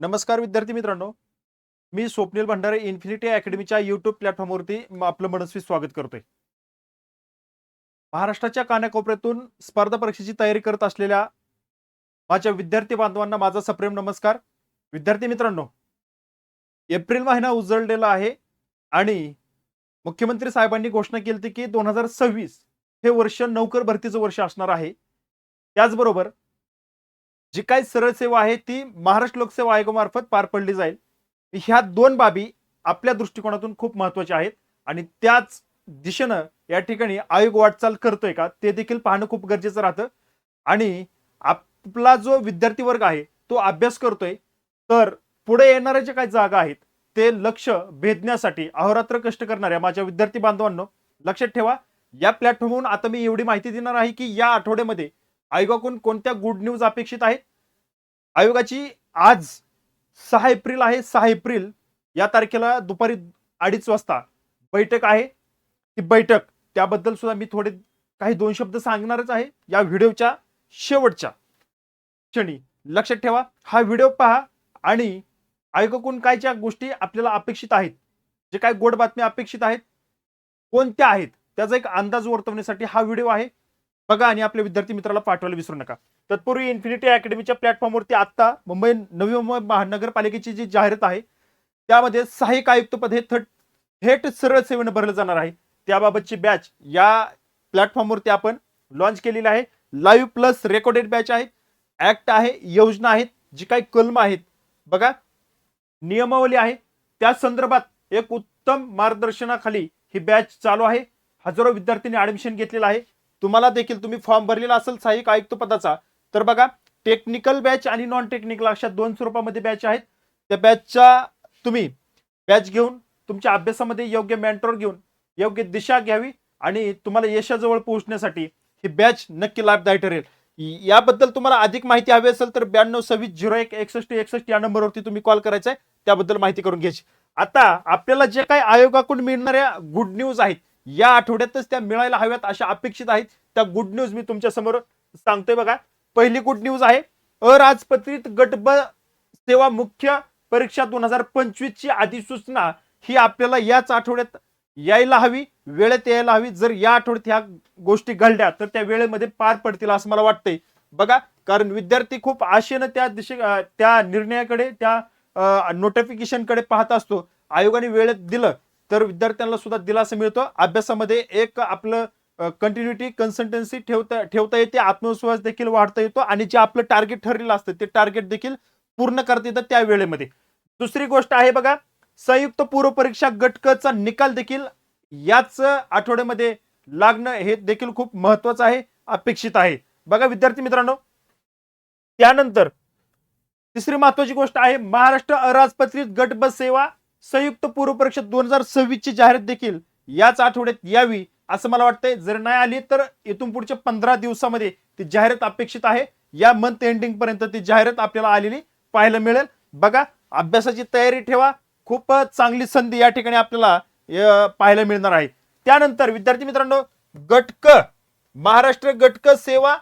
नमस्कार विद्यार्थी मित्रांनो, मी स्वप्नील भंडारे इन्फिनिटी अकॅडमीच्या यूट्यूब प्लॅटफॉर्मवरती आपलं मनस्वी स्वागत करतोय. महाराष्ट्राच्या कानाकोपऱ्यातून स्पर्धा परीक्षेची तयारी करत असलेल्या माझ्या विद्यार्थी बांधवांना माझा सप्रेम नमस्कार. विद्यार्थी मित्रांनो, एप्रिल महिना उजळलेला आहे आणि मुख्यमंत्री साहेबांनी घोषणा केली होती की 2026 हे वर्ष नोकर भरतीचं वर्ष असणार आहे. त्याचबरोबर जी काही सरळ सेवा आहे ती महाराष्ट्र लोकसेवा आयोगामार्फत पार पडली जाईल. ह्या दोन बाबी आपल्या दृष्टिकोनातून खूप महत्त्वाच्या आहेत आणि त्याच दिशेनं या ठिकाणी आयोग वाटचाल करतोय का ते देखील पाहणं खूप गरजेचं राहतं. आणि आपला जो विद्यार्थी वर्ग आहे तो अभ्यास करतोय, तर पुढे येणाऱ्या ज्या काही जागा आहेत ते लक्ष भेदण्यासाठी अहोरात्र कष्ट करणाऱ्या माझ्या विद्यार्थी बांधवांनो, लक्षात ठेवा, या प्लॅटफॉर्मवरून आता मी एवढी माहिती देणार आहे की या आठवड्यामध्ये आयोगाकडून कोणत्या गुड न्यूज अपेक्षित आहेत. आयोगाची आज 6 एप्रिल आहे. 6 एप्रिल या तारखेला दुपारी 2:30 वाजता बैठक आहे. ही बैठक त्याबद्दल सुद्धा मी थोडे काही दोन शब्द सांगणारच आहे या व्हिडिओच्या शेवटच्या क्षणी. लक्षात ठेवा, हा व्हिडिओ पहा आणि आयोगाकडून काय ज्या गोष्टी आपल्याला अपेक्षित आहेत, जे काही गोड बातम्या अपेक्षित आहेत कोणत्या आहेत त्याचा एक अंदाज वर्तवण्यासाठी हा व्हिडिओ आहे. बघा आणि आपल्या विद्यार्थी मित्राला पाठवायला विसरू नका. तत्पूर्वी इन्फिनिटी अकॅडमीच्या प्लॅटफॉर्मवरती आता नवी मुंबई महानगरपालिकेची जी जाहिरात आहे त्यामध्ये सहाय्यक आयुक्त पद हे थेट सरळ सेवेने भरलं जाणार आहे. त्याबाबतची बॅच या प्लॅटफॉर्मवरती आपण लॉन्च केलेली आहे. लाईव्ह प्लस रेकॉर्डेड बॅच आहे, ऍक्ट आहे, योजना आहेत, जी काही कलम आहेत, बघा नियमावली आहे, त्या संदर्भात एक उत्तम मार्गदर्शनाखाली ही बॅच चालू आहे. हजारो विद्यार्थ्यांनी ऍडमिशन घेतलेलं आहे. तुम्हाला देखील तुम्ही फॉर्म भरलेला असेल सहाय्यक आयुक्त पदाचा, तर बघा टेक्निकल बॅच आणि नॉन टेक्निकल अशा दोन स्वरूपामध्ये बॅच आहेत. त्या बॅचच्या तुम्ही बॅच घेऊन तुमच्या अभ्यासामध्ये योग्य मेंटॉर घेऊन योग्य दिशा घ्यावी आणि तुम्हाला यशाजवळ पोहोचण्यासाठी ही बॅच नक्की लाभदायी ठरेल. याबद्दल तुम्हाला अधिक माहिती हवी असेल तर 9226016161 या नंबरवरती तुम्ही कॉल करायचा आहे, त्याबद्दल माहिती करून घ्यायची. आता आपल्याला जे काही आयोगाकडून मिळणाऱ्या गुड न्यूज आहेत या आठवड्यातच त्या मिळायला हव्यात अशा अपेक्षित आहेत. त्या गुड न्यूज मी तुमच्या समोर सांगतोय. बघा, पहिली गुड न्यूज आहे अराजपत्रित गट ब सेवा मुख्य परीक्षा 2025 ची अधिसूचना ही आपल्याला याच आठवड्यात यायला हवी, वेळेत यायला हवी. जर या आठवड्यात ह्या गोष्टी घडल्या तर त्या वेळेमध्ये पार पडतील असं मला वाटतंय. बघा, कारण विद्यार्थी खूप आशेनं त्या निर्णयाकडे त्या नोटिफिकेशनकडे पाहत असतो. आयोगाने वेळेत दिलं तर विद्यार्थ्यांना सुद्धा दिलासा मिळतो. अभ्यासामध्ये एक आपलं कंटिन्युटी कन्सिस्टन्सी ठेवता येते, आत्मविश्वास देखील वाढता येतो आणि जे आपलं टार्गेट ठरलेलं असतं ते टार्गेट देखील पूर्ण करता येतं त्या वेळेमध्ये. दुसरी गोष्ट आहे बघा, संयुक्त पूर्व परीक्षा गट क चा निकाल देखील याच आठवड्यामध्ये लागणं हे देखील खूप महत्वाचं आहे, अपेक्षित आहे. बघा विद्यार्थी मित्रांनो, त्यानंतर तिसरी महत्वाची गोष्ट आहे महाराष्ट्र अराजपत्रित गट ब सेवा संयुक्त पूर्व परीक्षा 2026 ची जाहिरात देखील याच आठवड्यात यावी असं मला वाटतंय. जर नाही आली तर इथून पुढच्या 15 दिवसामध्ये ती जाहिरात अपेक्षित आहे. या मंथ एंडिंग पर्यंत ती जाहिरात आपल्याला आलेली पाहायला मिळेल. बघा, अभ्यासाची तयारी ठेवा, खूप चांगली संधी या ठिकाणी आपल्याला पाहायला मिळणार आहे. त्यानंतर विद्यार्थी मित्रांनो, गटक महाराष्ट्र गटक सेवा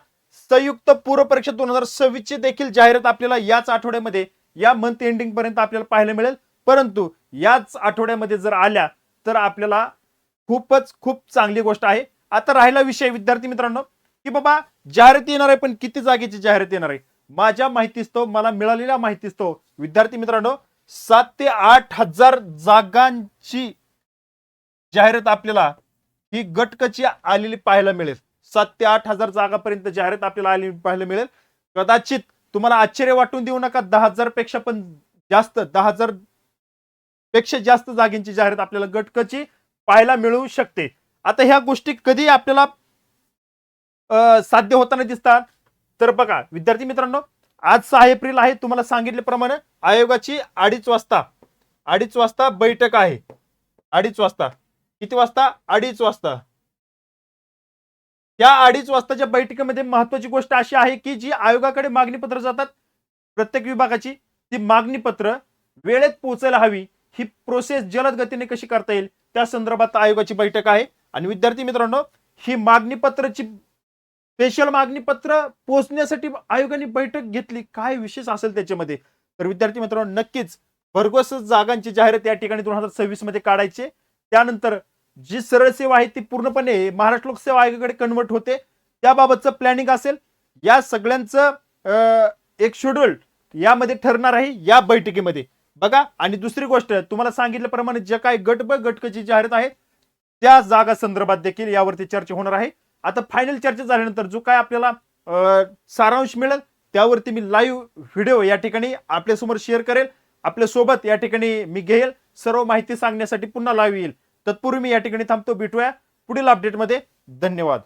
संयुक्त पूर्व परीक्षा 2026 ची देखील जाहिरात आपल्याला याच आठवड्यामध्ये या मंथ एंडिंग पर्यंत आपल्याला पाहायला मिळेल. परंतु याच आठवड्यामध्ये जर आल्या तर आपल्याला खूप चांगली गोष्ट आहे. आता राहिला विषय विद्यार्थी मित्रांनो की बाबा जाहिरात येणार आहे, पण किती जागेची जाहिरात येणार आहे. माझ्या माहितीस्तव, मला मिळालेल्या माहितीस्तव विद्यार्थी मित्रांनो 7 ते 8 हजार जागांची जाहिरात आपल्याला ही गटकची आलेली पाहायला मिळेल. 7 ते 8 हजार जागापर्यंत जाहिरात आपल्याला आलेली पाहायला मिळेल. कदाचित तुम्हाला आश्चर्य वाटून देऊ नका, 10,000 पेक्षा पण जास्त, 10,000 पेक्षा जास्त जागेची जाहिरात आपल्याला गटकची पाहायला मिळू शकते. आता ह्या गोष्टी कधी आपल्याला साध्य होताना दिसतात तर बघा विद्यार्थी मित्रांनो, आज 6 एप्रिल आहे. तुम्हाला सांगितल्याप्रमाणे आयोगाची 2:30 वाजता बैठक आहे. 2:30 वाजता, किती वाजता? 2:30 वाजता. या 2:30 वाजताच्या बैठकीमध्ये महत्वाची गोष्ट अशी आहे की जी आयोगाकडे मागणी पत्र जातात प्रत्येक विभागाची, ती मागणी पत्र वेळेत पोहोचायला हवी. ही प्रोसेस जलद गतीने कशी करता येईल त्या संदर्भात आयोगाची बैठक आहे. आणि विद्यार्थी मित्रांनो, ही मागणी पत्राची स्पेशल मागणी पत्र पोहोचण्यासाठी आयोगाने बैठक घेतली. काय विशेष असेल त्याच्यामध्ये तर विद्यार्थी मित्रांनो नक्कीच भरघोस जागांची जाहिरात या ठिकाणी 2026 मध्ये काढायचे. त्यानंतर जी सरळ सेवा आहे ती पूर्णपणे महाराष्ट्र लोकसेवा आयोगाकडे कन्वर्ट होते, त्याबाबतचं प्लॅनिंग असेल. या सगळ्यांचं एक शेड्यूल यामध्ये ठरणार आहे या बैठकीमध्ये बघा. आणि दुसरी गोष्ट तुम्हाला सांगितल्याप्रमाणे जे काही गट ब गटकची जाहिरात आहे त्या जागा संदर्भात देखील यावरती चर्चा होणार आहे. आता फायनल चर्चा झाल्यानंतर जो काय आपल्याला सारांश मिळेल त्यावरती मी लाईव्ह व्हिडिओ या ठिकाणी आपल्यासमोर शेअर करेल. आपल्या सोबत या ठिकाणी मी घेईल, सर्व माहिती सांगण्यासाठी पुन्हा लाईव्ह येईल. तत्पूर्वी मी या ठिकाणी थांबतो. भेटूया पुढील अपडेटमध्ये. धन्यवाद.